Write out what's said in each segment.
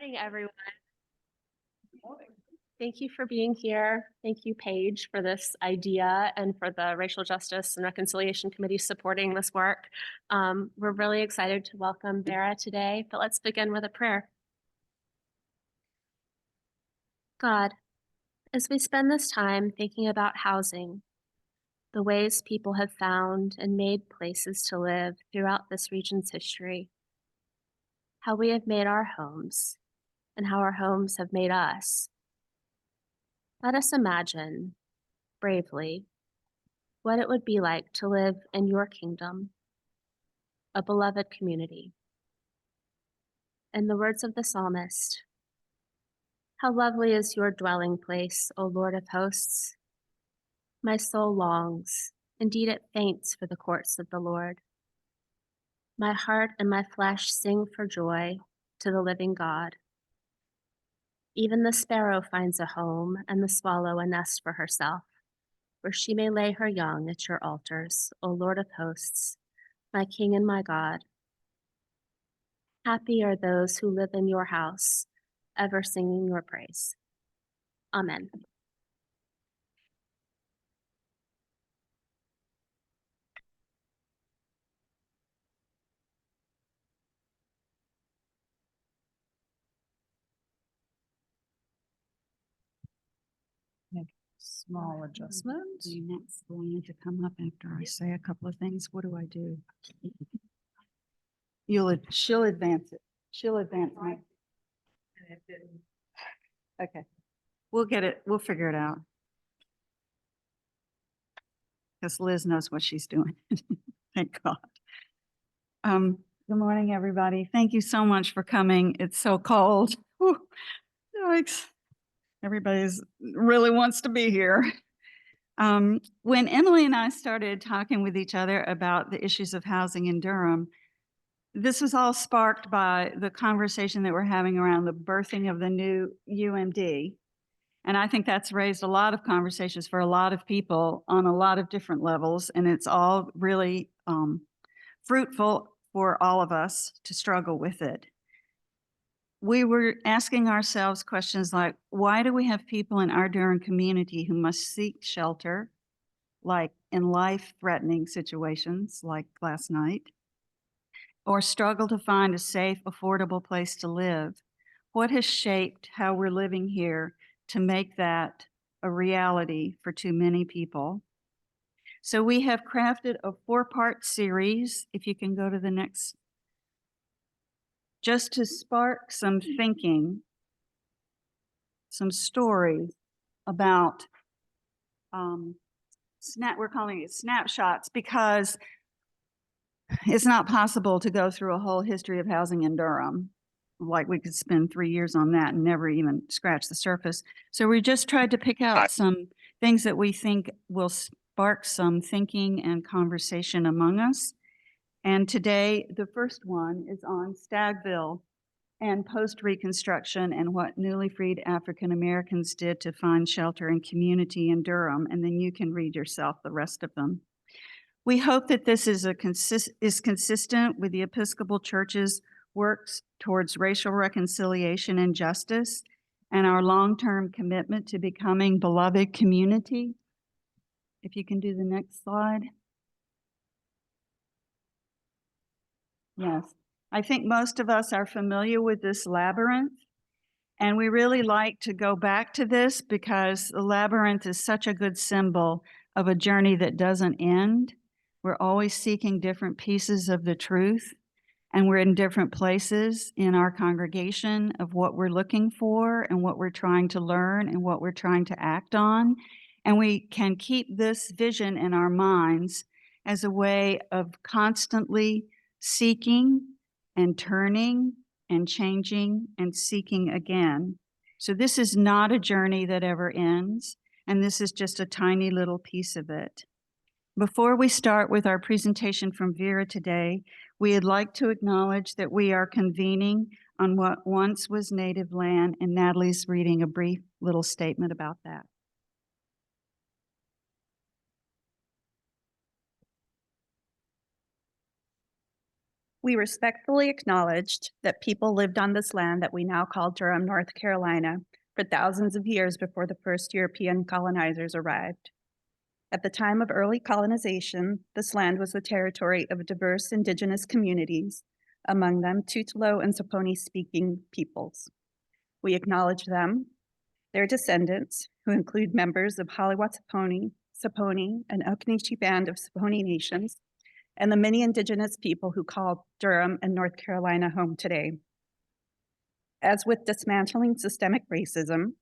Morning, everyone. Thank you for being here. Thank you, Paige, for this idea and for the Racial Justice and Reconciliation Committee supporting this work. We're really excited to welcome Vera today, but let's begin with a prayer. God, as we spend this time thinking about housing, the ways people have found and made places to live throughout this region's history, how we have made our homes, and how our homes have made us, let us imagine, bravely, what it would be like to live in your kingdom, a beloved community. In the words of the psalmist, how lovely is your dwelling place, O Lord of hosts. My soul longs, indeed it faints for the courts of the Lord. My heart and my flesh sing for joy to the living God. Even the sparrow finds a home and the swallow a nest for herself, where she may lay her young at your altars, O Lord of hosts, my King and my God. Happy are those who live in your house, ever singing your praise. Amen. Make small adjustments. The next going to come up after I say a couple of things. What do I do? She'll advance it. She'll advance me. Okay. We'll get it. We'll figure it out. Because Liz knows what she's doing. Thank God. Good morning, everybody. Thank you so much for coming. It's so cold. Whew. Yikes. Everybody's really wants to be here. When Emily and I started talking with each other about the issues of housing in Durham, this was all sparked by the conversation that we're having around the birthing of the new UMD. And I think that's raised a lot of conversations for a lot of people on a lot of different levels. And it's all really fruitful for all of us to struggle with it. We were asking ourselves questions like, why do we have people in our Durham community who must seek shelter, like in life-threatening situations like last night, or struggle to find a safe, affordable place to live? What has shaped how we're living here to make that a reality for too many people? So we have crafted a 4-part series, if you can go to the next, just to spark some thinking, some stories about, we're calling it snapshots, because it's not possible to go through a whole history of housing in Durham. Like we could spend 3 years on that and never even scratch the surface. So we just tried to pick out some things that we think will spark some thinking and conversation among us. And today, the first one is on Stagville and post-Reconstruction and what newly freed African Americans did to find shelter and community in Durham. And then you can read yourself the rest of them. We hope that this is consistent with the Episcopal Church's works towards racial reconciliation and justice and our long-term commitment to becoming beloved community. If you can do the next slide. Yes, I think most of us are familiar with this labyrinth, and we really like to go back to this because the labyrinth is such a good symbol of a journey that doesn't end. We're always seeking different pieces of the truth, and we're in different places in our congregation of what we're looking for and what we're trying to learn and what we're trying to act on. And we can keep this vision in our minds as a way of constantly seeking and turning and changing and seeking again. So this is not a journey that ever ends, and this is just a tiny little piece of it. Before we start with our presentation from Vera today, we'd like to acknowledge that we are convening on what once was native land, and Natalie's reading a brief little statement about that. We respectfully acknowledged that people lived on this land that we now call Durham, North Carolina, for thousands of years before the first European colonizers arrived. At the time of early colonization, this land was the territory of diverse indigenous communities, among them Tutelo and Saponi-speaking peoples. We acknowledge them, their descendants, who include members of Hollywood-Saponi, Saponi, and Occaneechi Band of Saponi Nations, and the many indigenous people who call Durham and North Carolina home today. As with dismantling systemic racism,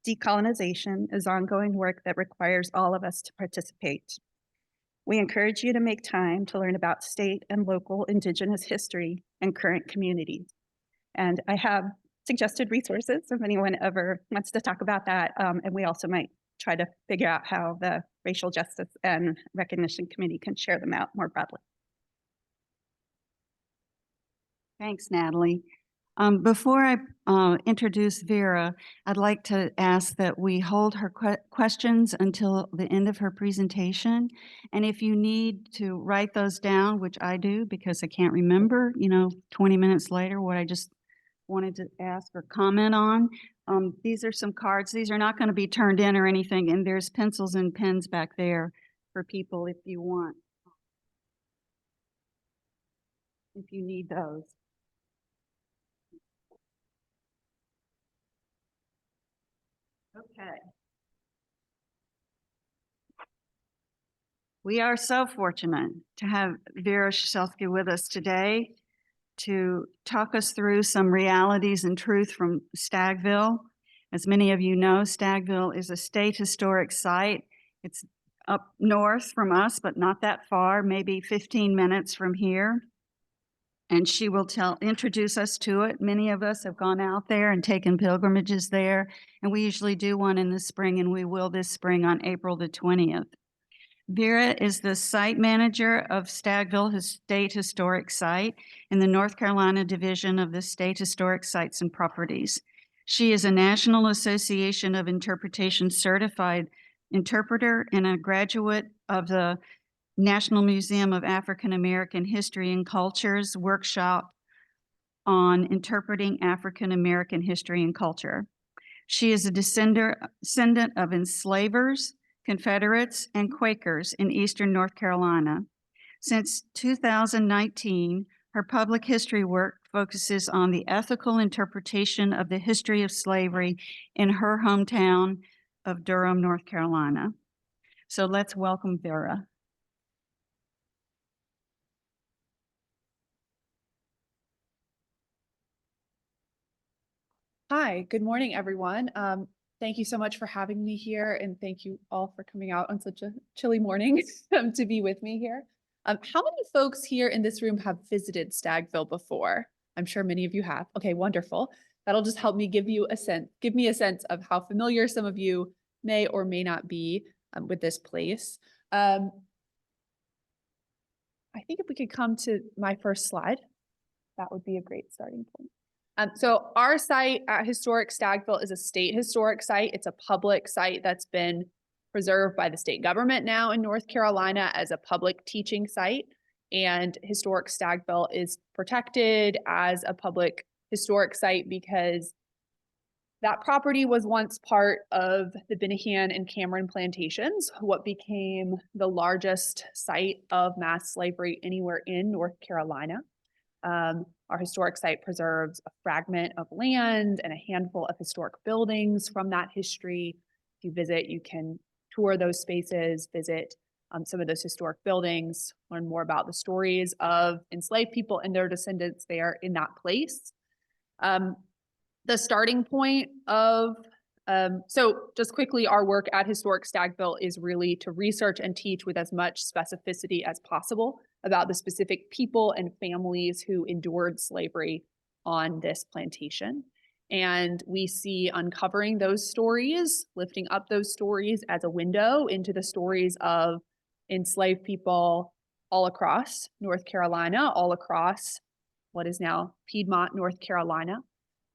decolonization is ongoing work that requires all of us to participate. We encourage you to make time to learn about state and local indigenous history and current communities. And I have suggested resources if anyone ever wants to talk about that. And we also might try to figure out how the Racial Justice and Recognition Committee can share them out more broadly. Thanks, Natalie. Before I introduce Vera, I'd like to ask that we hold her questions until the end of her presentation. And if you need to write those down, which I do because I can't remember, 20 minutes later, what I just wanted to ask or comment on, these are some cards. These are not going to be turned in or anything. And there's pencils and pens back there for people if you want, if you need those. Okay. We are so fortunate to have Vera Cecelski with us today to talk us through some realities and truth from Stagville. As many of you know, Stagville is a state historic site. It's up north from us, but not that far, maybe 15 minutes from here. And she will introduce us to it. Many of us have gone out there and taken pilgrimages there, and we usually do one in the spring, and we will this spring on April the 20th. Vera is the site manager of Stagville State Historic Site in the North Carolina Division of the State Historic Sites and Properties. She is a National Association of Interpretation certified interpreter and a graduate of the National Museum of African American History and Culture's workshop on interpreting African American history and culture. She is a descendant of enslavers, Confederates, and Quakers in Eastern North Carolina. Since 2019, her public history work focuses on the ethical interpretation of the history of slavery in her hometown of Durham, North Carolina. So let's welcome Vera. Hi, good morning, everyone. Thank you so much for having me here, and thank you all for coming out on such a chilly morning to be with me here. How many folks here in this room have visited Stagville before? I'm sure many of you have. Okay, wonderful. That'll just help me give me a sense of how familiar some of you may or may not be with this place. I think if we could come to my first slide, that would be a great starting point. So our site at Historic Stagville is a state historic site. It's a public site that's been preserved by the state government now in North Carolina as a public teaching site. And Historic Stagville is protected as a public historic site because that property was once part of the Benahan and Cameron plantations, what became the largest site of mass slavery anywhere in North Carolina. Our historic site preserves a fragment of land and a handful of historic buildings from that history. If you visit, you can tour those spaces, visit some of those historic buildings, learn more about the stories of enslaved people and their descendants there in that place. The starting point of, so just quickly, our work at Historic Stagville is really to research and teach with as much specificity as possible about the specific people and families who endured slavery on this plantation. And we see uncovering those stories, lifting up those stories as a window into the stories of enslaved people all across North Carolina, all across what is now Piedmont, North Carolina.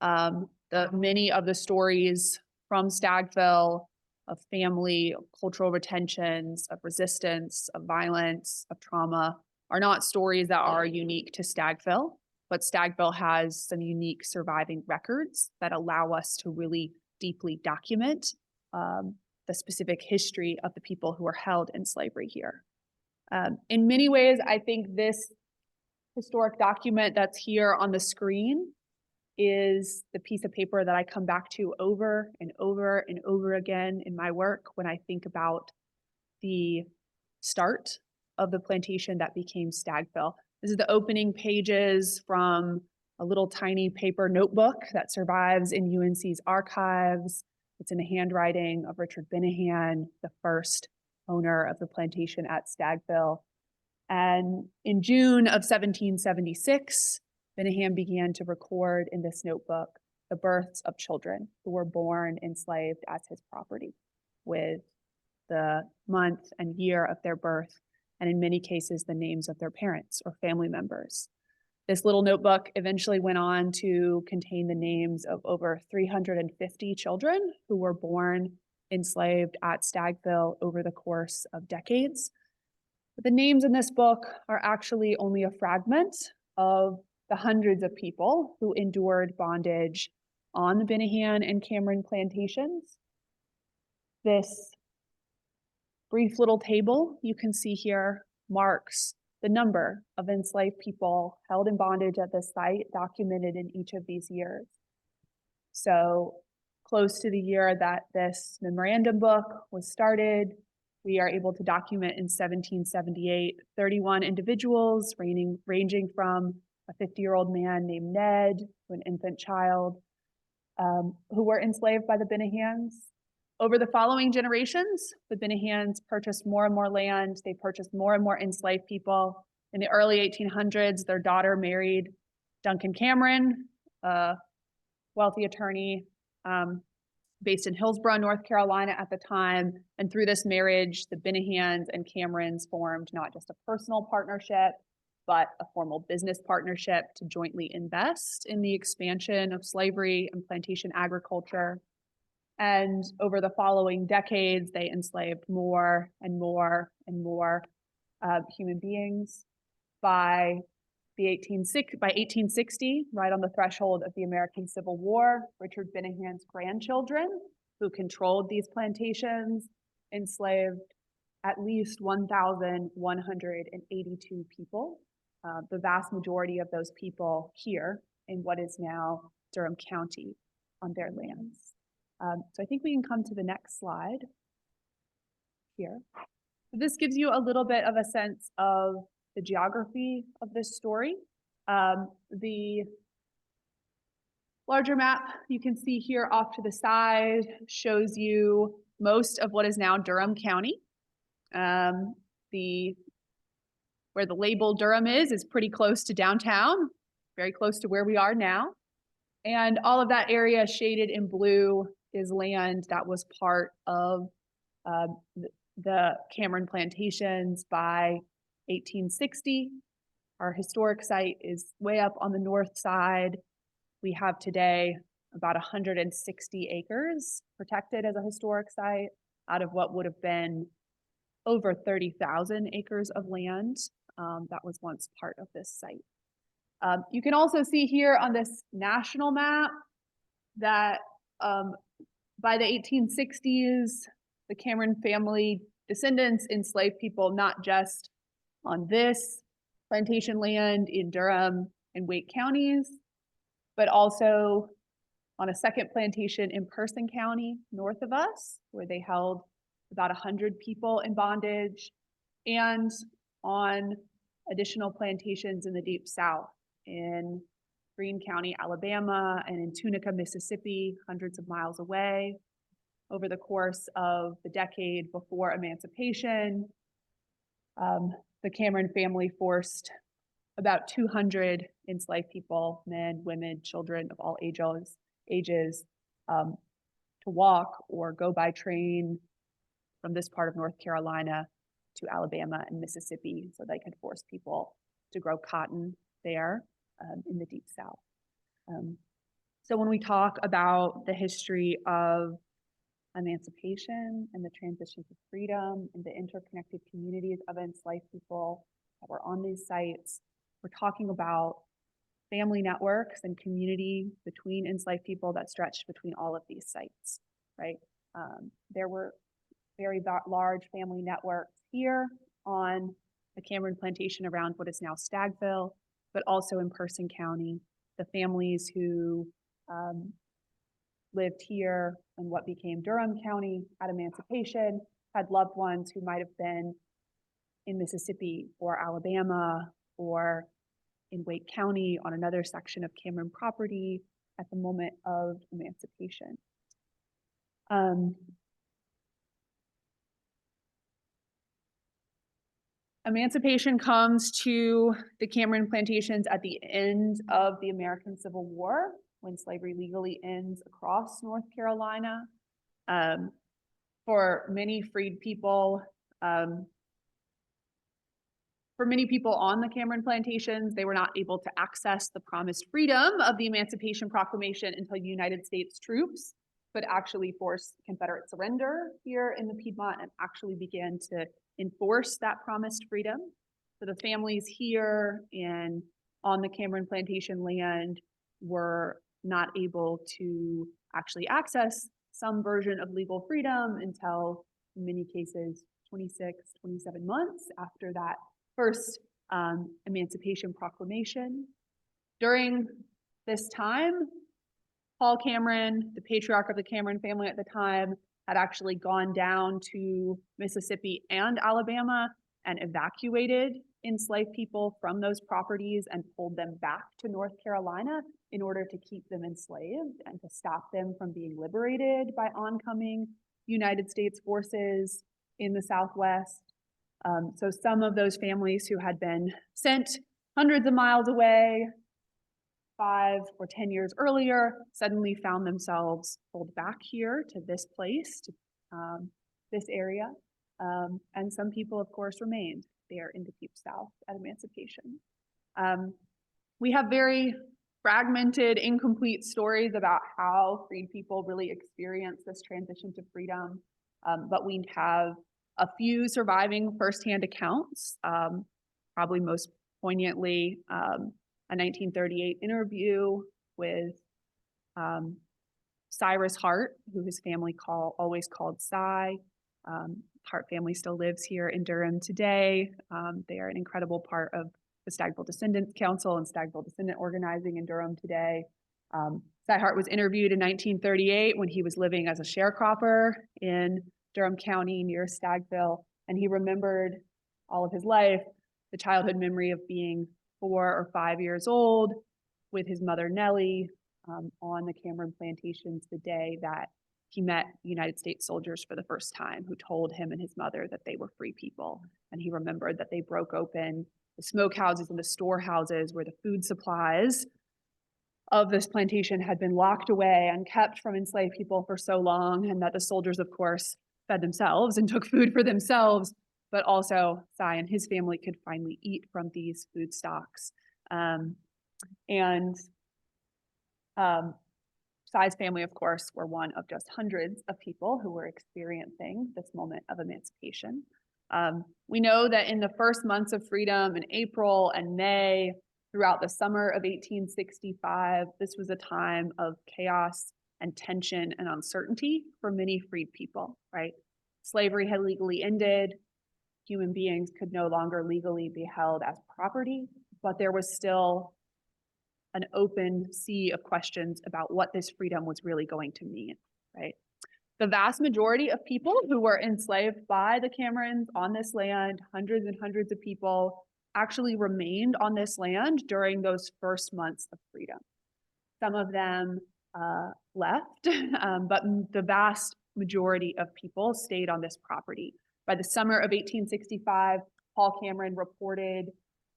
Many of the stories from Stagville of family, of cultural retentions, of resistance, of violence, of trauma, are not stories that are unique to Stagville, but Stagville has some unique surviving records that allow us to really deeply document the specific history of the people who are held in slavery here. In many ways, I think this historic document that's here on the screen is the piece of paper that I come back to over and over and over again in my work when I think about the start of the plantation that became Stagville. This is the opening pages from a little tiny paper notebook that survives in UNC's archives. It's in the handwriting of Richard Binahan, the first owner of the plantation at Stagville. And in June of 1776, Binahan began to record in this notebook the births of children who were born enslaved as his property, with the month and year of their birth, and in many cases, the names of their parents or family members. This little notebook eventually went on to contain the names of over 350 children who were born enslaved at Stagville over the course of decades. But the names in this book are actually only a fragment of the hundreds of people who endured bondage on the Binahan and Cameron plantations. This brief little table you can see here marks the number of enslaved people held in bondage at this site documented in each of these years. So close to the year that this memorandum book was started, we are able to document in 1778, 31 individuals ranging from a 50-year-old man named Ned to an infant child who were enslaved by the Binahans. Over the following generations, the Binahans purchased more and more land. They purchased more and more enslaved people. In the early 1800s, their daughter married Duncan Cameron, a wealthy attorney based in Hillsborough, North Carolina at the time. And through this marriage, the Binahans and Camerons formed not just a personal partnership, but a formal business partnership to jointly invest in the expansion of slavery and plantation agriculture. And over the following decades, they enslaved more and more and more human beings. By 1860, right on the threshold of the American Civil War, Richard Binahan's grandchildren, who controlled these plantations, enslaved at least 1,182 people, the vast majority of those people here in what is now Durham County on their lands. So I think we can come to the next slide here. This gives you a little bit of a sense of the geography of this story. The larger map you can see here off to the side shows you most of what is now Durham County. Where the label Durham is pretty close to downtown, very close to where we are now. And all of that area shaded in blue is land that was part of the Cameron plantations by 1860. Our historic site is way up on the north side. We have today about 160 acres protected as a historic site out of what would have been over 30,000 acres of land that was once part of this site. You can also see here on this national map that by the 1860s, the Cameron family descendants enslaved people not just on this plantation land in Durham and Wake counties, but also on a second plantation in Person County north of us, where they held about 100 people in bondage, and on additional plantations in the Deep South in Greene County, Alabama, and in Tunica, Mississippi, hundreds of miles away. Over the course of the decade before emancipation, the Cameron family forced about 200 enslaved people, men, women, children of all ages, to walk or go by train from this part of North Carolina to Alabama and Mississippi so they could force people to grow cotton there in the Deep South. So when we talk about the history of emancipation and the transition to freedom and the interconnected communities of enslaved people, that were on these sites. We're talking about family networks and community between enslaved people that stretched between all of these sites, right? There were very large family networks here on the Cameron Plantation around what is now Stagville, but also in Person County. The families who lived here in what became Durham County at emancipation had loved ones who might have been in Mississippi or Alabama or in Wake County on another section of Cameron property at the moment of emancipation. Emancipation comes to the Cameron plantations at the end of the American Civil War, when slavery legally ends across North Carolina. For many freed people, on the Cameron plantations, they were not able to access the promised freedom of the Emancipation Proclamation until United States troops could actually force Confederate surrender here in the Piedmont and actually began to enforce that promised freedom. So the families here and on the Cameron plantation land were not able to actually access some version of legal freedom until, in many cases, 26, 27 months after that first Emancipation Proclamation. During this time, Paul Cameron, the patriarch of the Cameron family at the time, had actually gone down to Mississippi and Alabama and evacuated enslaved people from those properties and pulled them back to North Carolina in order to keep them enslaved and to stop them from being liberated by oncoming United States forces in the Southwest. So some of those families who had been sent hundreds of miles away 5 or 10 years earlier suddenly found themselves pulled back here to this place, to this area. And some people, of course, remained there in the Deep South at emancipation. We have very fragmented, incomplete stories about how freed people really experienced this transition to freedom, but we have a few surviving firsthand accounts, probably most poignantly, a 1938 interview with Cyrus Hart, who his family always called Cy. Hart family still lives here in Durham today. They are an incredible part of the Stagville Descendants Council and Stagville Descendant organizing in Durham today. Cy Hart was interviewed in 1938 when he was living as a sharecropper in Durham County near Stagville, and he remembered all of his life the childhood memory of being 4 or 5 years old with his mother Nellie on the Cameron plantations the day that he met United States soldiers for the first time, who told him and his mother that they were free people. And he remembered that they broke open the smokehouses and the storehouses where the food supplies of this plantation had been locked away and kept from enslaved people for so long, and that the soldiers, of course, fed themselves and took food for themselves, but also Cy and his family could finally eat from these food stocks. Cy's family, of course, were one of just hundreds of people who were experiencing this moment of emancipation. We know that in the first months of freedom in April and May, throughout the summer of 1865, this was a time of chaos and tension and uncertainty for many freed people, right? Slavery had legally ended. Human beings could no longer legally be held as property, but there was still an open sea of questions about what this freedom was really going to mean, right? The vast majority of people who were enslaved by the Camerons on this land, hundreds and hundreds of people, actually remained on this land during those first months of freedom. Some of them left, but the vast majority of people stayed on this property. By the summer of 1865, Paul Cameron reported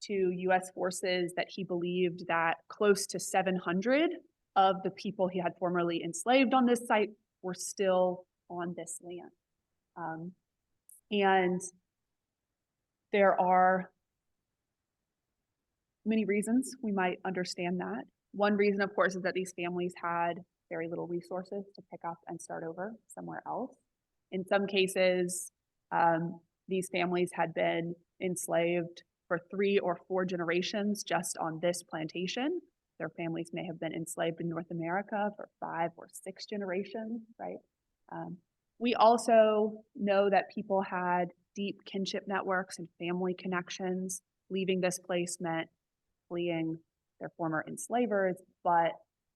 to U.S. forces that he believed that close to 700 of the people he had formerly enslaved on this site were still on this land. And there are many reasons we might understand that. One reason, of course, is that these families had very little resources to pick up and start over somewhere else. In some cases, these families had been enslaved for 3 or 4 generations just on this plantation. Their families may have been enslaved in North America for 5 or 6 generations, right? We also know that people had deep kinship networks and family connections. Leaving this place meant fleeing their former enslavers, but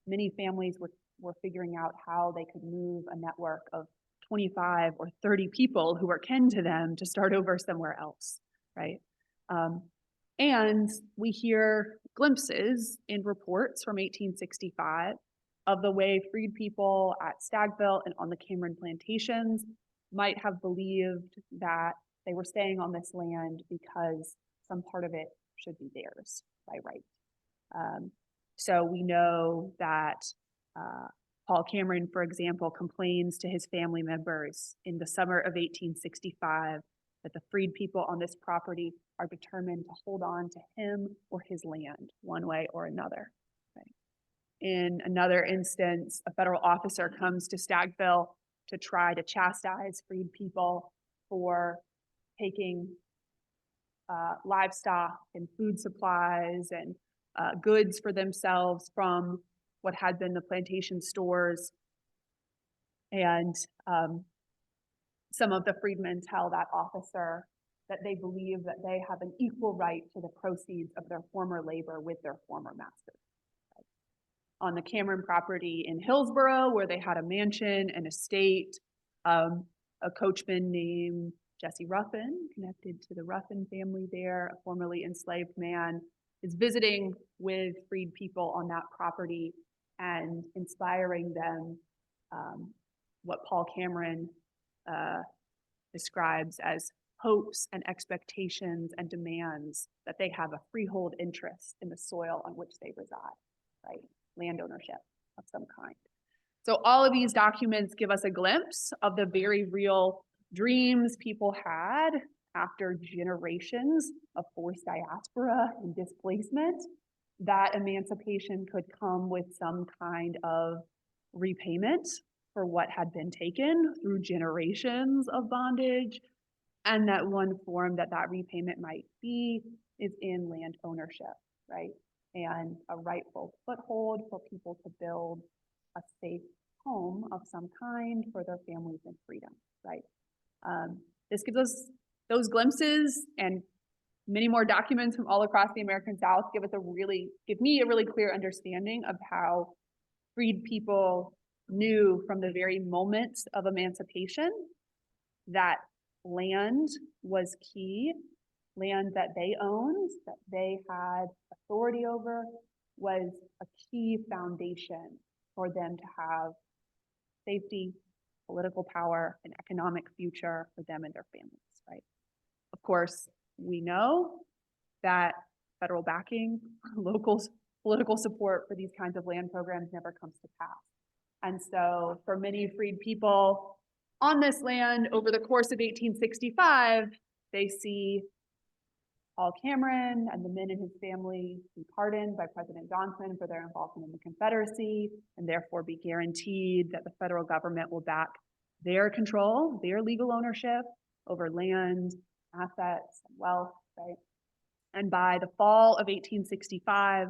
many families were figuring out how they could move a network of 25 or 30 people who were kin to them to start over somewhere else, right? And we hear glimpses in reports from 1865 of the way freed people at Stagville and on the Cameron plantations might have believed that they were staying on this land because some part of it should be theirs by right. So we know that Paul Cameron, for example, complains to his family members in the summer of 1865 that the freed people on this property are determined to hold on to him or his land one way or another. Right? In another instance, a federal officer comes to Stagville to try to chastise freed people for taking livestock and food supplies and goods for themselves from what had been the plantation stores. And some of the freedmen tell that officer that they believe that they have an equal right to the proceeds of their former labor with their former masters. On the Cameron property in Hillsborough, where they had a mansion and estate, a coachman named Jesse Ruffin, connected to the Ruffin family there, a formerly enslaved man, is visiting with freed people on that property and inspiring them what Paul Cameron describes as hopes and expectations and demands that they have a freehold interest in the soil on which they reside, right? Land ownership of some kind. So all of these documents give us a glimpse of the very real dreams people had after generations of forced diaspora and displacement, that emancipation could come with some kind of repayment for what had been taken through generations of bondage, and that one form that repayment might be is in land ownership, right? And a rightful foothold for people to build a safe home of some kind for their families and freedom, right? This gives us those glimpses, and many more documents from all across the American South give me a really clear understanding of how freed people knew from the very moment of emancipation that land was key. Land that they owned, that they had authority over, was a key foundation for them to have safety, political power, and economic future for them and their families, right? Of course, we know that federal backing, local political support for these kinds of land programs never comes to pass. And so for many freed people on this land over the course of 1865, they see Paul Cameron and the men in his family be pardoned by President Johnson for their involvement in the Confederacy, and therefore be guaranteed that the federal government will back their control, their legal ownership over land, assets, and wealth, right? And by the fall of 1865,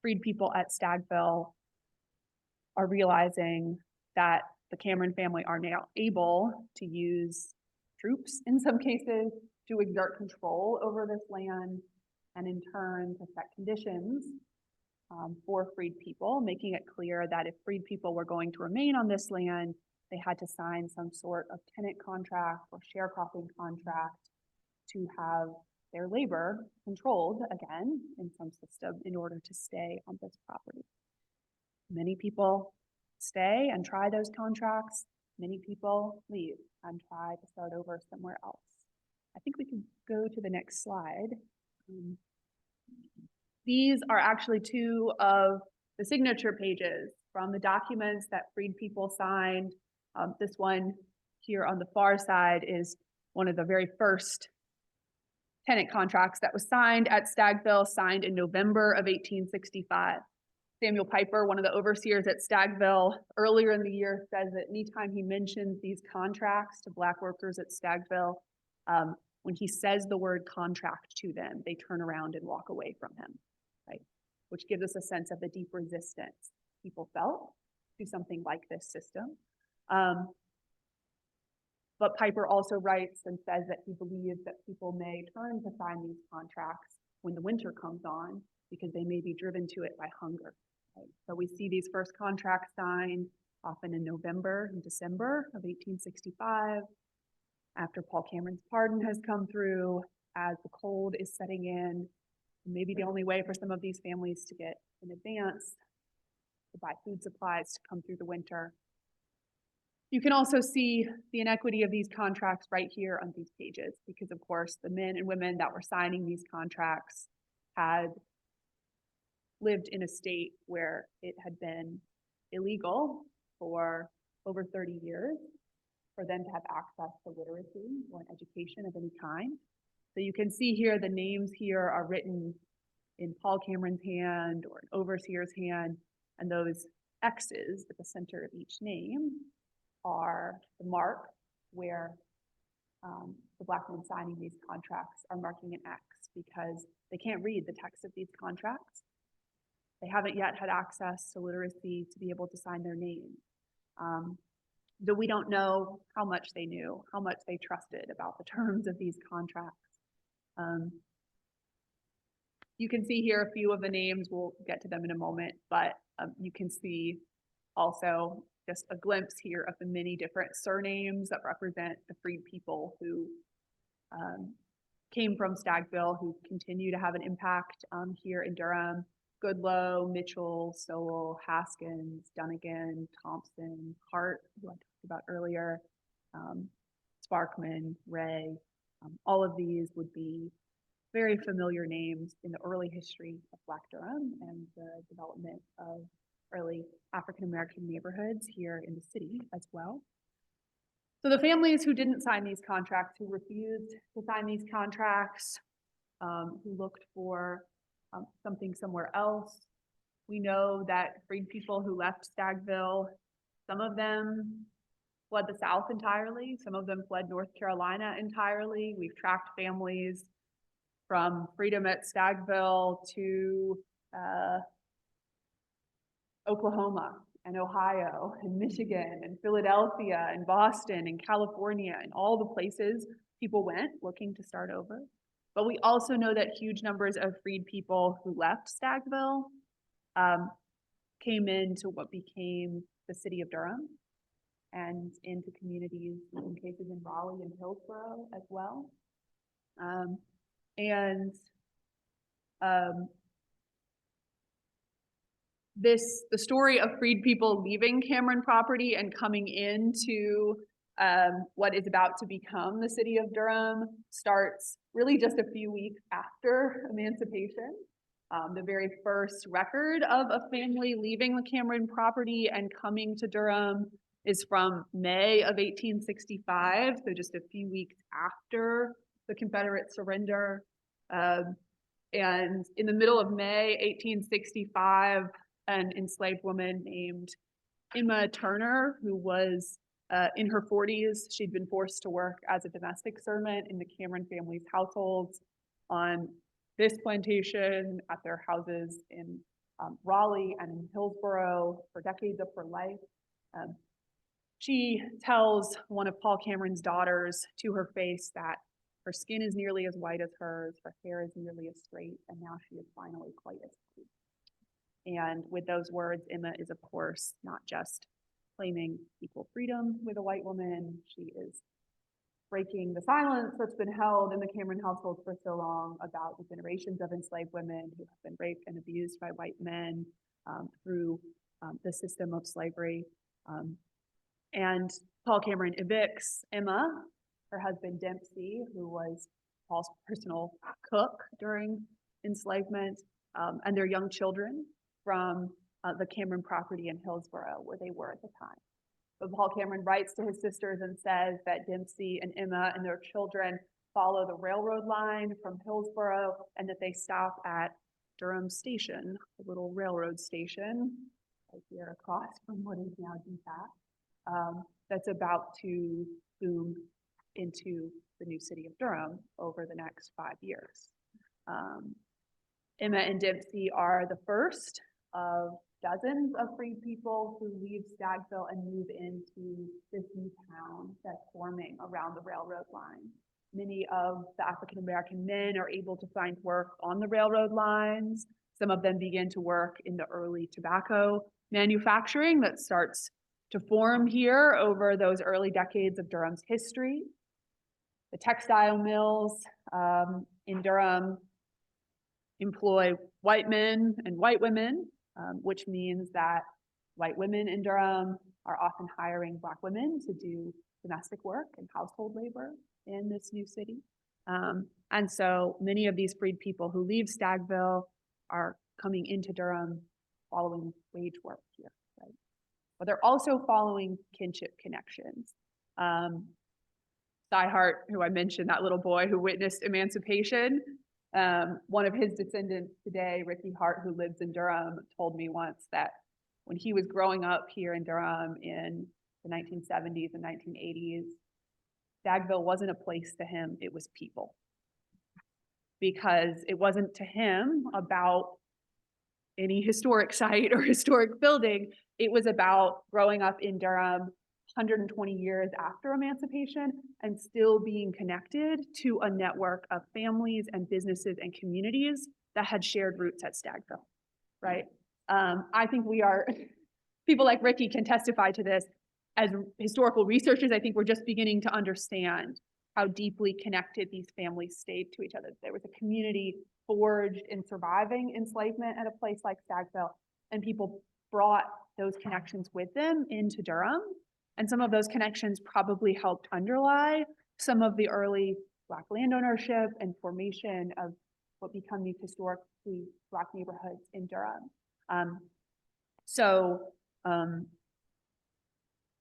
freed people at Stagville are realizing that the Cameron family are now able to use troops in some cases to exert control over this land, and in turn to set conditions for freed people, making it clear that if freed people were going to remain on this land, they had to sign some sort of tenant contract or sharecropping contract to have their labor controlled again in some system in order to stay on this property. Many people stay and try those contracts. Many people leave and try to start over somewhere else. I think we can go to the next slide. These are actually two of the signature pages from the documents that freed people signed. This one here on the far side is one of the very first tenant contracts that was signed at Stagville, signed in November of 1865. Samuel Piper, one of the overseers at Stagville, earlier in the year says that anytime he mentions these contracts to Black workers at Stagville, when he says the word contract to them, they turn around and walk away from him, right? Which gives us a sense of the deep resistance people felt to something like this system. But Piper also writes and says that he believes that people may turn to sign these contracts when the winter comes on because they may be driven to it by hunger. Right? So we see these first contracts signed often in November and December of 1865, after Paul Cameron's pardon has come through, as the cold is setting in. Maybe the only way for some of these families to get in advance to buy food supplies to come through the winter. You can also see the inequity of these contracts right here on these pages, because of course the men and women that were signing these contracts had lived in a state where it had been illegal for over 30 years for them to have access to literacy or an education of any kind. So you can see here the names here are written in Paul Cameron's hand or an overseer's hand, and those X's at the center of each name are the mark where the Black men signing these contracts are marking an X because they can't read the text of these contracts. They haven't yet had access to literacy to be able to sign their name. Though we don't know how much they knew, how much they trusted about the terms of these contracts. You can see here a few of the names, we'll get to them in a moment, but you can see also just a glimpse here of the many different surnames that represent the freed people who came from Stagville, who continue to have an impact here in Durham. Goodloe, Mitchell, Sowell, Haskins, Dunnigan, Thompson, Hart, who I talked about earlier, Sparkman, Ray. All of these would be very familiar names in the early history of Black Durham and the development of early African-American neighborhoods here in the city as well. So the families who didn't sign these contracts, who refused to sign these contracts, who looked for something somewhere else. We know that freed people who left Stagville, some of them fled the South entirely, some of them fled North Carolina entirely. We've tracked families from freedom at Stagville to Oklahoma and Ohio and Michigan and Philadelphia and Boston and California and all the places people went looking to start over. But we also know that huge numbers of freed people who left Stagville came into what became the city of Durham and into communities, in cases in Raleigh and Hillsborough as well. The story of freed people leaving Cameron property and coming into what is about to become the city of Durham starts really just a few weeks after emancipation. The very first record of a family leaving the Cameron property and coming to Durham is from May of 1865, so just a few weeks after the Confederate surrender. And in the middle of May 1865, an enslaved woman named Emma Turner, who was in her 40s, she'd been forced to work as a domestic servant in the Cameron family's households on this plantation, at their houses in Raleigh and in Hillsborough for decades of her life. She tells one of Paul Cameron's daughters to her face that her skin is nearly as white as hers, her hair is nearly as straight, and now she is finally quite as pretty. And with those words, Emma is, of course, not just claiming equal freedom with a white woman, she is breaking the silence that's been held in the Cameron household for so long about the generations of enslaved women who have been raped and abused by white men through the system of slavery. And Paul Cameron evicts Emma, her husband Dempsey, who was Paul's personal cook during enslavement, and their young children from the Cameron property in Hillsborough, where they were at the time. But Paul Cameron writes to his sisters and says that Dempsey and Emma and their children follow the railroad line from Hillsborough and that they stop at Durham Station, a little railroad station right here across from what is now DPAC, that's about to boom into the new city of Durham over the next 5 years. Emma and Dempsey are the first of dozens of freed people who leave Stagville and move into this new town that's forming around the railroad line. Many of the African-American men are able to find work on the railroad lines. Some of them begin to work in the early tobacco manufacturing that starts to form here over those early decades of Durham's history. The textile mills in Durham employ white men and white women, which means that white women in Durham are often hiring Black women to do domestic work and household labor in this new city. And so many of these freed people who leave Stagville are coming into Durham following wage work here, right? But they're also following kinship connections. Cyhart, who I mentioned, that little boy who witnessed emancipation, one of his descendants today, Ricky Hart, who lives in Durham, told me once that when he was growing up here in Durham in the 1970s and 1980s, Stagville wasn't a place to him, it was people. Because it wasn't to him about any historic site or historic building, it was about growing up in Durham 120 years after emancipation and still being connected to a network of families and businesses and communities that had shared roots at Stagville, right? I think we are, people like Ricky can testify to this. As historical researchers, I think we're just beginning to understand how deeply connected these families stayed to each other. There was a community forged in surviving enslavement at a place like Stagville, and people brought those connections with them into Durham. And some of those connections probably helped underlie some of the early Black land ownership and formation of what become these historically Black neighborhoods in Durham.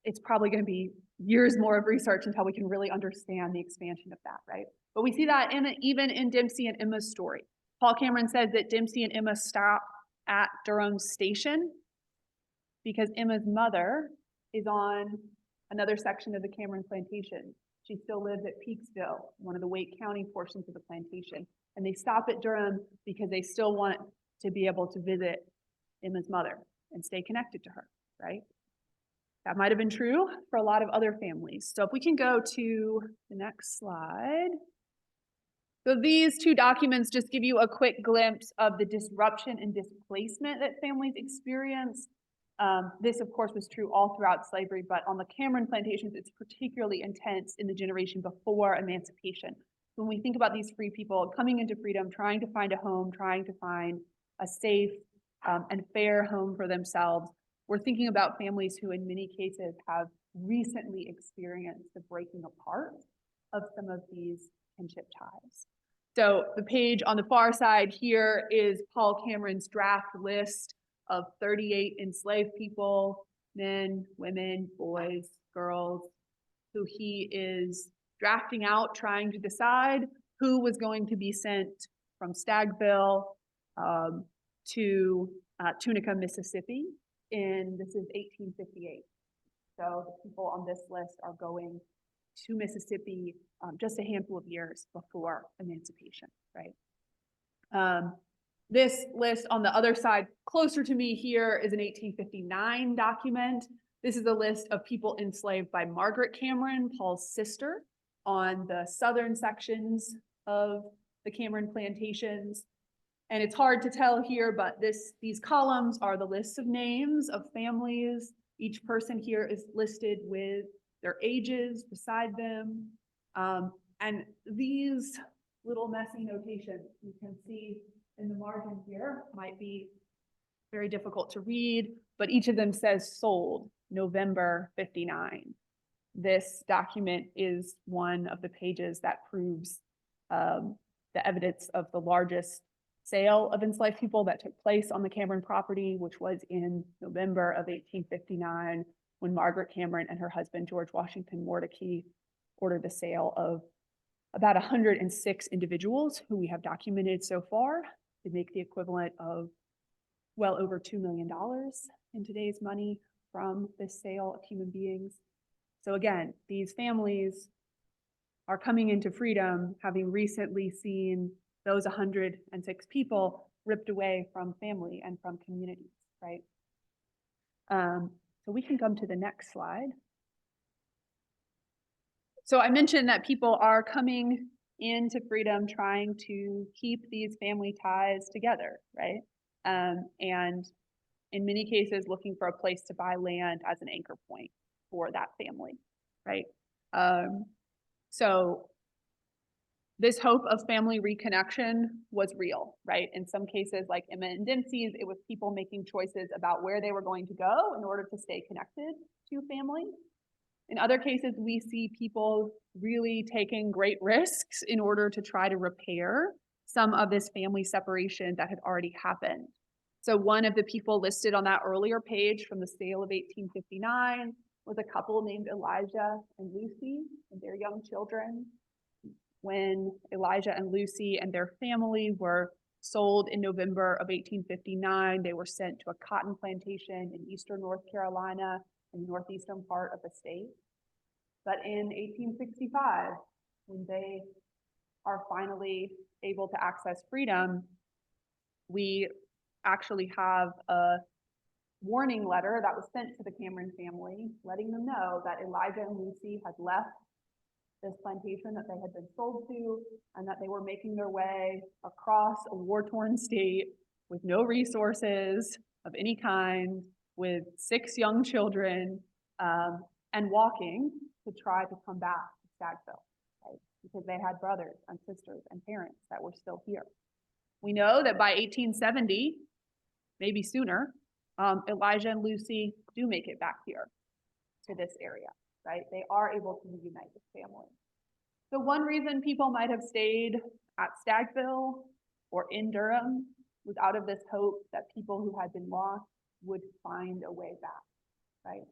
It's probably going to be years more of research until we can really understand the expansion of that, right? But we see that even in Dempsey and Emma's story. Paul Cameron says that Dempsey and Emma stop at Durham Station because Emma's mother is on another section of the Cameron plantation. She still lives at Peaksville, one of the Wake County portions of the plantation. And they stop at Durham because they still want to be able to visit Emma's mother and stay connected to her, right? That might have been true for a lot of other families. So if we can go to the next slide. So these two documents just give you a quick glimpse of the disruption and displacement that families experienced. This, of course, was true all throughout slavery, but on the Cameron plantations, it's particularly intense in the generation before emancipation. When we think about these free people coming into freedom, trying to find a home, trying to find a safe and fair home for themselves, we're thinking about families who in many cases have recently experienced the breaking apart of some of these kinship ties. So the page on the far side here is Paul Cameron's draft list of 38 enslaved people, men, women, boys, girls, who he is drafting out, trying to decide who was going to be sent from Stagville to Tunica, Mississippi. This is 1858. So the people on this list are going to Mississippi just a handful of years before emancipation, right? This list on the other side, closer to me here, is an 1859 document. This is a list of people enslaved by Margaret Cameron, Paul's sister, on the southern sections of the Cameron plantations. And it's hard to tell here, but these columns are the lists of names of families. Each person here is listed with their ages beside them. And these little messy notations you can see in the margin here might be very difficult to read, but each of them says sold November 59. This document is one of the pages that proves the evidence of the largest sale of enslaved people that took place on the Cameron property, which was in November of 1859, when Margaret Cameron and her husband, George Washington Mordecai, ordered the sale of about 106 individuals who we have documented so far to make the equivalent of well over $2 million in today's money from this sale of human beings. So again, these families are coming into freedom, having recently seen those 106 people ripped away from family and from communities, right? So we can come to the next slide. So I mentioned that people are coming into freedom trying to keep these family ties together, right? And in many cases, looking for a place to buy land as an anchor point for that family, right? So this hope of family reconnection was real, right? In some cases, like Emma and Dempsey's, it was people making choices about where they were going to go in order to stay connected to family. In other cases, we see people really taking great risks in order to try to repair some of this family separation that had already happened. So one of the people listed on that earlier page from the sale of 1859 was a couple named Elijah and Lucy and their young children. When Elijah and Lucy and their family were sold in November of 1859, they were sent to a cotton plantation in eastern North Carolina, in the northeastern part of the state. But in 1865, when they are finally able to access freedom, we actually have a warning letter that was sent to the Cameron family, letting them know that Elijah and Lucy had left this plantation that they had been sold to, and that they were making their way across a war-torn state with no resources of any kind, with 6 young children, and walking to try to come back to Stagville, right? Because they had brothers and sisters and parents that were still here. We know that by 1870, maybe sooner, Elijah and Lucy do make it back here to this area, right? They are able to reunite with family. So one reason people might have stayed at Stagville or in Durham was out of this hope that people who had been lost would find a way back, right?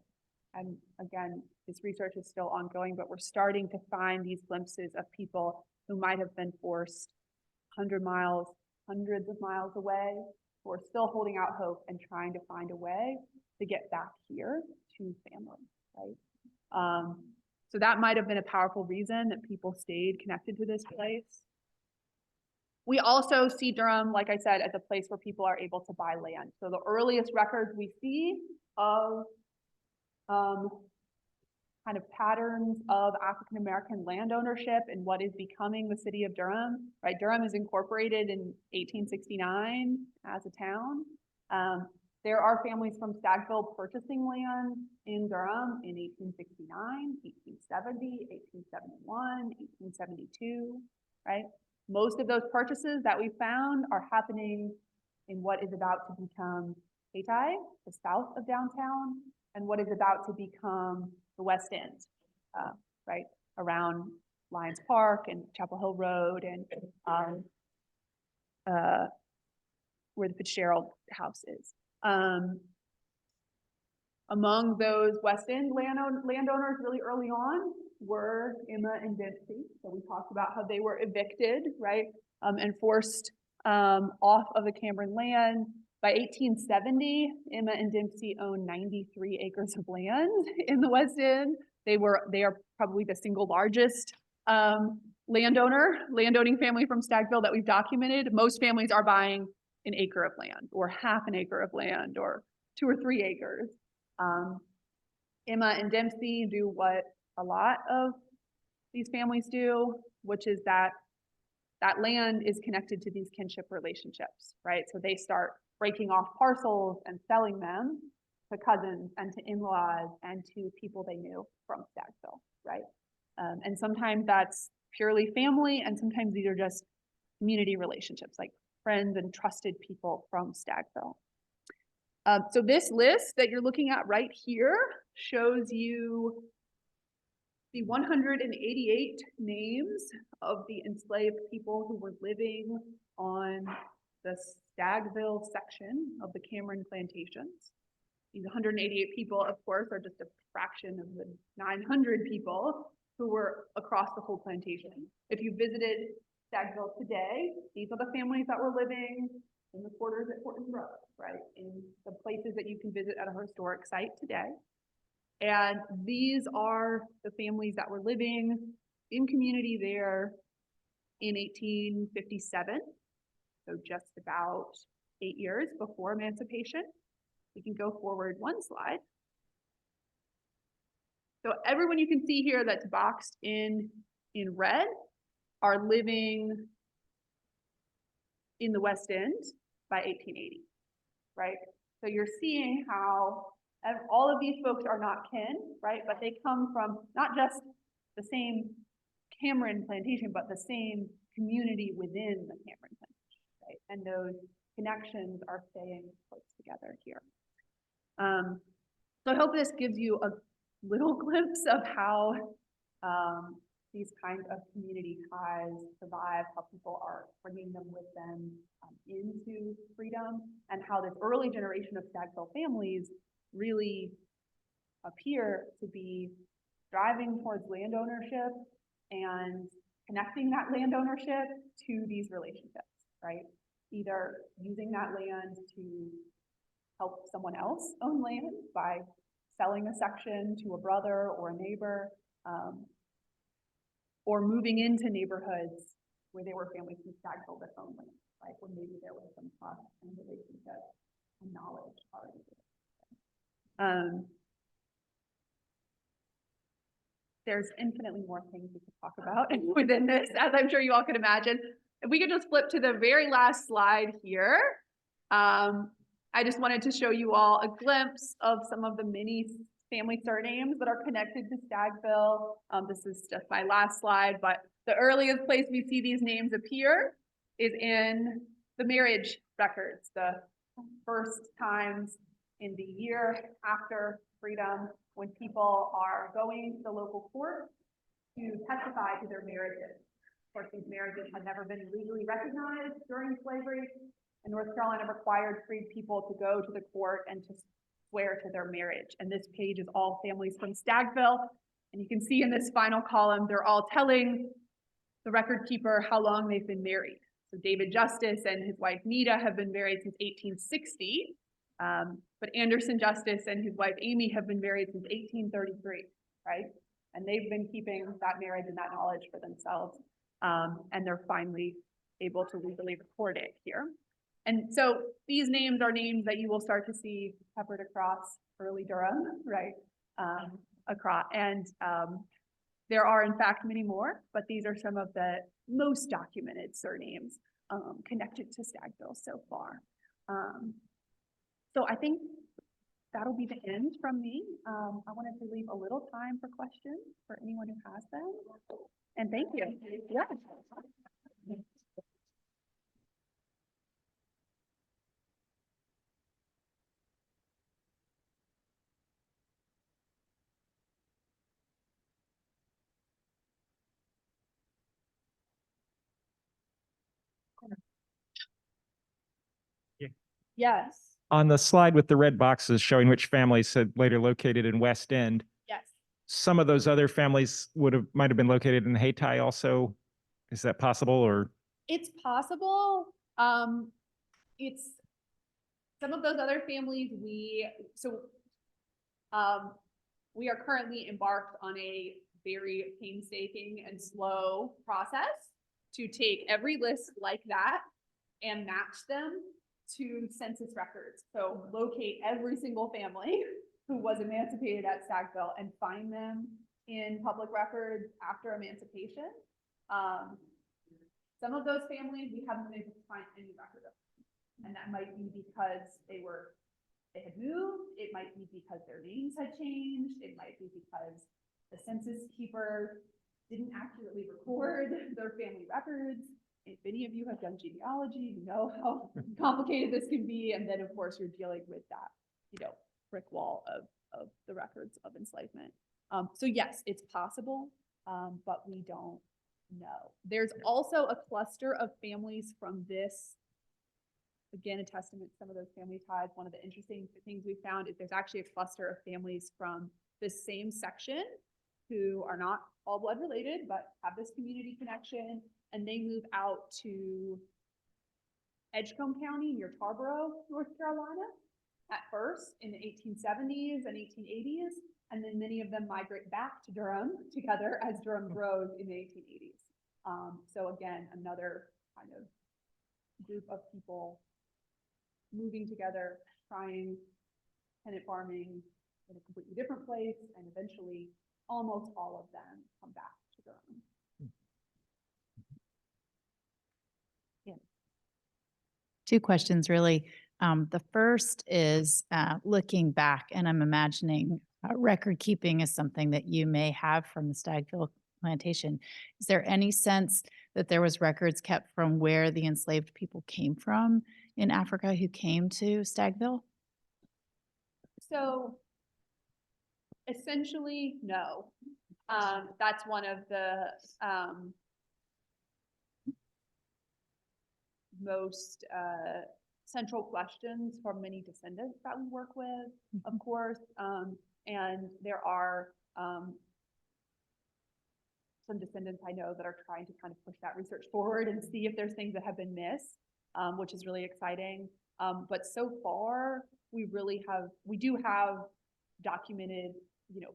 And again, this research is still ongoing, but we're starting to find these glimpses of people who might have been forced 100 miles, hundreds of miles away, who are still holding out hope and trying to find a way to get back here to family, right? So that might have been a powerful reason that people stayed connected to this place. We also see Durham, like I said, as a place where people are able to buy land. So the earliest records we see of kind of patterns of African-American land ownership in what is becoming the city of Durham, right? Durham is incorporated in 1869 as a town. There are families from Stagville purchasing land in Durham in 1869, 1870, 1871, 1872, right? Most of those purchases that we found are happening in what is about to become Hayti, the south of downtown, and what is about to become the West End, right? Around Lions Park and Chapel Hill Road and where the Fitzgerald house is. Among those West End landowners really early on were Emma and Dempsey. So we talked about how they were evicted, right? And forced off of the Cameron land. By 1870, Emma and Dempsey owned 93 acres of land in the West End. They are probably the single largest landowning family from Stagville that we've documented. Most families are buying an acre of land or half an acre of land or 2 or 3 acres. Emma and Dempsey do what a lot of these families do, which is that land is connected to these kinship relationships, right? So they start breaking off parcels and selling them to cousins and to in-laws and to people they knew from Stagville, right? And sometimes that's purely family, and sometimes these are just community relationships, like friends and trusted people from Stagville. So this list that you're looking at right here shows you the 188 names of the enslaved people who were living on the Stagville section of the Cameron plantations. These 188 people, of course, are just a fraction of the 900 people who were across the whole plantation. If you visited Stagville today, these are the families that were living in the quarters at Horton Brook, right? In the places that you can visit at a historic site today. And these are the families that were living in community there in 1857. So just about 8 years before emancipation. We can go forward one slide. So everyone you can see here that's boxed in red are living in the West End by 1880, right? So you're seeing how all of these folks are not kin, right? But they come from not just the same Cameron plantation, but the same community within the Cameron plantation, right? And those connections are staying close together here. So I hope this gives you a little glimpse of how these kinds of community ties survive, how people are bringing them with them into freedom, and how this early generation of Stagville families really appear to be driving towards land ownership and connecting that land ownership to these relationships, right? Either using that land to help someone else own land by selling a section to a brother or a neighbor, or moving into neighborhoods where there were families from Stagville that owned land, right? Where maybe there was some trust and relationship and knowledge already there. There's infinitely more things we could talk about within this, as I'm sure you all could imagine. If we could just flip to the very last slide here. I just wanted to show you all a glimpse of some of the many family surnames that are connected to Stagville. This is just my last slide, but the earliest place we see these names appear is in the marriage records, the first times in the year after freedom, when people are going to the local court to testify to their marriages. Of course, these marriages had never been legally recognized during slavery, and North Carolina required freed people to go to the court and to swear to their marriage. And this page is all families from Stagville. And you can see in this final column, they're all telling the record keeper how long they've been married. So David Justice and his wife Nita have been married since 1860. But Anderson Justice and his wife Amy have been married since 1833, right? And they've been keeping that marriage and that knowledge for themselves. And they're finally able to legally record it here. And so these names are names that you will start to see peppered across early Durham, right? There are in fact many more, but these are some of the most documented surnames connected to Stagville so far. So I think that'll be the end from me. I wanted to leave a little time for questions for anyone who has them. And thank you. Yeah. Yes. On the slide with the red boxes showing which families had later located in West End, Yes. some of those other families might have been located in Hayti also. Is that possible, or? It's possible. It's some of those other families we are currently embarked on a very painstaking and slow process to take every list like that and match them to census records. So locate every single family who was emancipated at Stagville and find them in public records after emancipation. Some of those families we haven't been able to find any record of, and that might be because they had moved. It might be because their names had changed. It might be because the census keeper didn't accurately record their family records. If any of you have done genealogy, you know how complicated this can be. And then of course you're dealing with that, brick wall of the records of enslavement. So yes, it's possible, but we don't know. There's also a cluster of families from this, again, a testament to some of those family ties. One of the interesting things we found is there's actually a cluster of families from this same section who are not all blood related, but have this community connection, and they move out to Edgecombe County near Tarboro, North Carolina, at first in the 1870s and 1880s. And then many of them migrate back to Durham together as Durham grows in the 1880s. So again, another kind of group of people moving together, trying tenant farming in a completely different place, and eventually almost all of them come back to Durham. Two questions, really. The first is looking back, and I'm imagining record keeping is something that you may have from the Stagville plantation. Is there any sense that there was records kept from where the enslaved people came from in Africa who came to Stagville? So essentially, no. That's one of the most central questions for many descendants that we work with, of course. And there are some descendants I know that are trying to kind of push that research forward and see if there's things that have been missed, which is really exciting. But so far, we do have documented,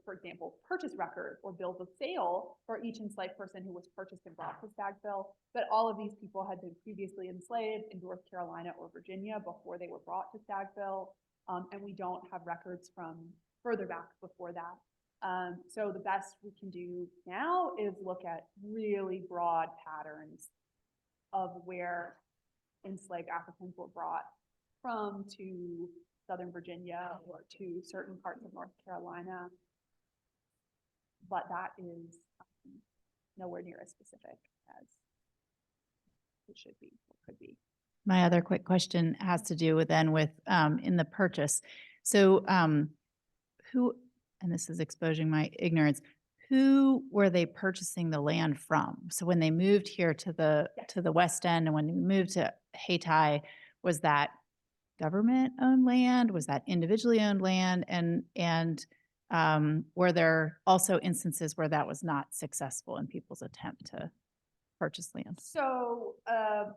for example, purchase records or bills of sale for each enslaved person who was purchased and brought to Stagville. But all of these people had been previously enslaved in North Carolina or Virginia before they were brought to Stagville. And we don't have records from further back before that. So the best we can do now is look at really broad patterns of where enslaved Africans were brought from to Southern Virginia or to certain parts of North Carolina. But that is nowhere near as specific as it should be or could be. My other quick question has to do with in the purchase. So who, and this is exposing my ignorance, who were they purchasing the land from? So when they moved here to the West End and when they moved to Hayti, was that government-owned land? Was that individually owned land? And were there also instances where that was not successful in people's attempt to purchase land? So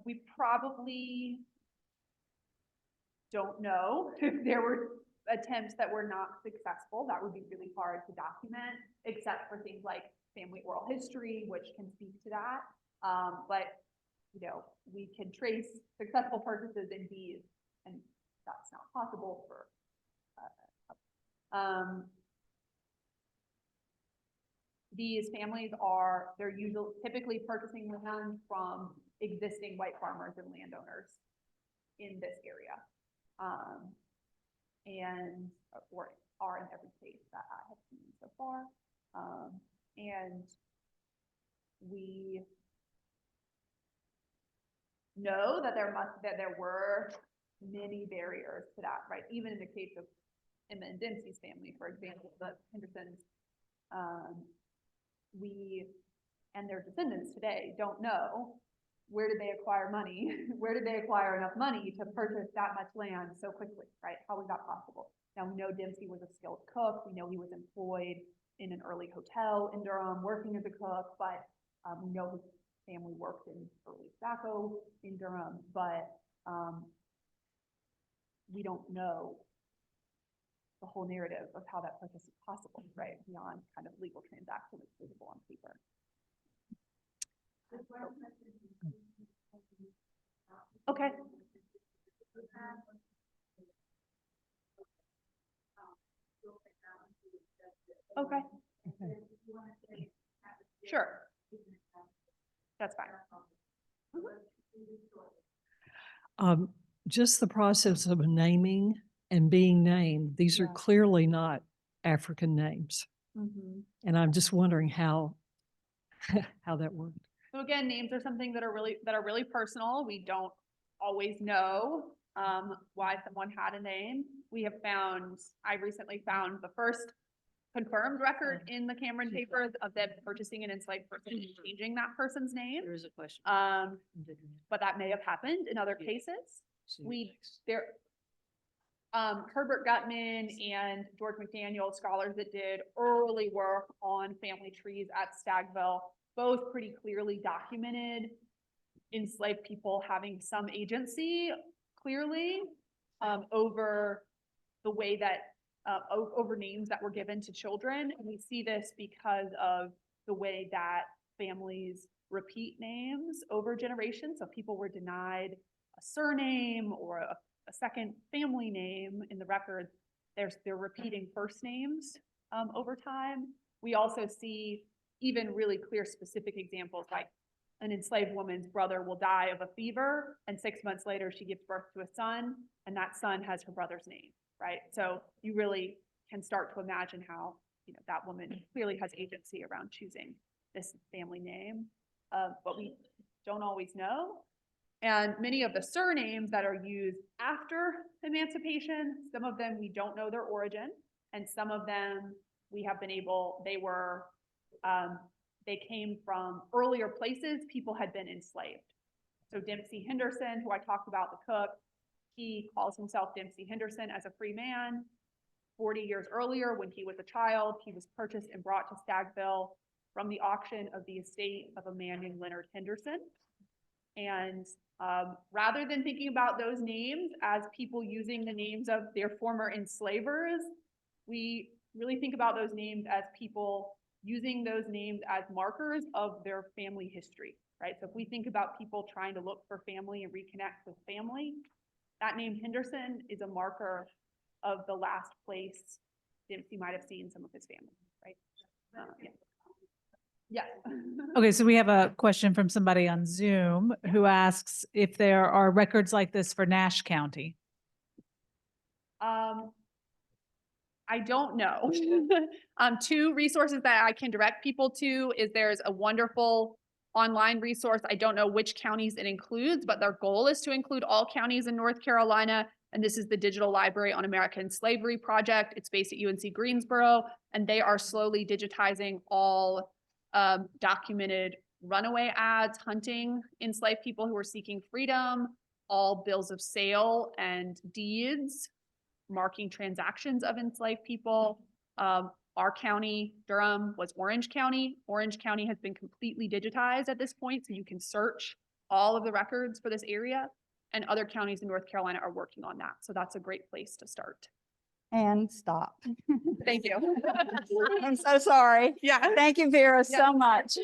we probably don't know if there were attempts that were not successful. That would be really hard to document, except for things like family oral history, which can speak to that. But we can trace successful purchases in these, and that's not possible for these families they're typically purchasing land from existing white farmers and landowners in this area. And or are in every case that I have seen so far. And we know that there were many barriers to that, right? Even in the case of Emma and Dempsey's family, for example, the Hendersons, we and their descendants today don't know where did they acquire money? Where did they acquire enough money to purchase that much land so quickly, right? How was that possible? Now we know Dempsey was a skilled cook. We know he was employed in an early hotel in Durham working as a cook, but we know his family worked in early tobacco in Durham, but we don't know the whole narrative of how that purchase is possible, right? Beyond kind of legal transaction that's visible on paper. Okay. Okay. Sure. That's fine. Just the process of naming and being named, these are Yeah. clearly not African names. Mm-hmm. And I'm just wondering how that worked. So again, names are something that are really personal. We don't always know why someone had a name. I recently found the first confirmed record in the Cameron papers of them purchasing an enslaved person and changing that person's name. There is a question. But that may have happened in other cases. Herbert Gutman and George McDaniel, scholars that did early work on family trees at Stagville, both pretty clearly documented enslaved people having some agency clearly over the way that over names that were given to children. And we see this because of the way that families repeat names over generations. So people were denied a surname or a second family name in the record. They're repeating first names over time. We also see even really clear specific examples, like an enslaved woman's brother will die of a fever, and 6 months later she gives birth to a son, and that son has her brother's name, right? So you really can start to imagine how, you know, that woman clearly has agency around choosing this family name, but we don't always know. And many of the surnames that are used after emancipation, some of them we don't know their origin, and some of them we have been able, they came from earlier places people had been enslaved. So Dempsey Henderson, who I talked about, the cook, he calls himself Dempsey Henderson as a free man. 40 years earlier, when he was a child, he was purchased and brought to Stagville from the auction of the estate of a man named Leonard Henderson. And rather than thinking about those names as people using the names of their former enslavers, we really think about those names as people using those names as markers of their family history, right? So if we think about people trying to look for family and reconnect with family, that name Henderson is a marker of the last place Dempsey might have seen some of his family, right? Yeah. Yeah. Okay, so we have a question from somebody on Zoom who asks if there are records like this for Nash County. I don't know. Two resources that I can direct people to is there's a wonderful online resource. I don't know which counties it includes, but their goal is to include all counties in North Carolina. And this is the Digital Library on American Slavery Project. It's based at UNC Greensboro, and they are slowly digitizing all documented runaway ads, hunting enslaved people who are seeking freedom, all bills of sale and deeds, marking transactions of enslaved people. Our county, Durham, was Orange County. Orange County has been completely digitized at this point, so you can search all of the records for this area, and other counties in North Carolina are working on that. So that's a great place to start. And stop. Thank you. I'm so sorry. Yeah. Thank you, Vera, Yeah. so much.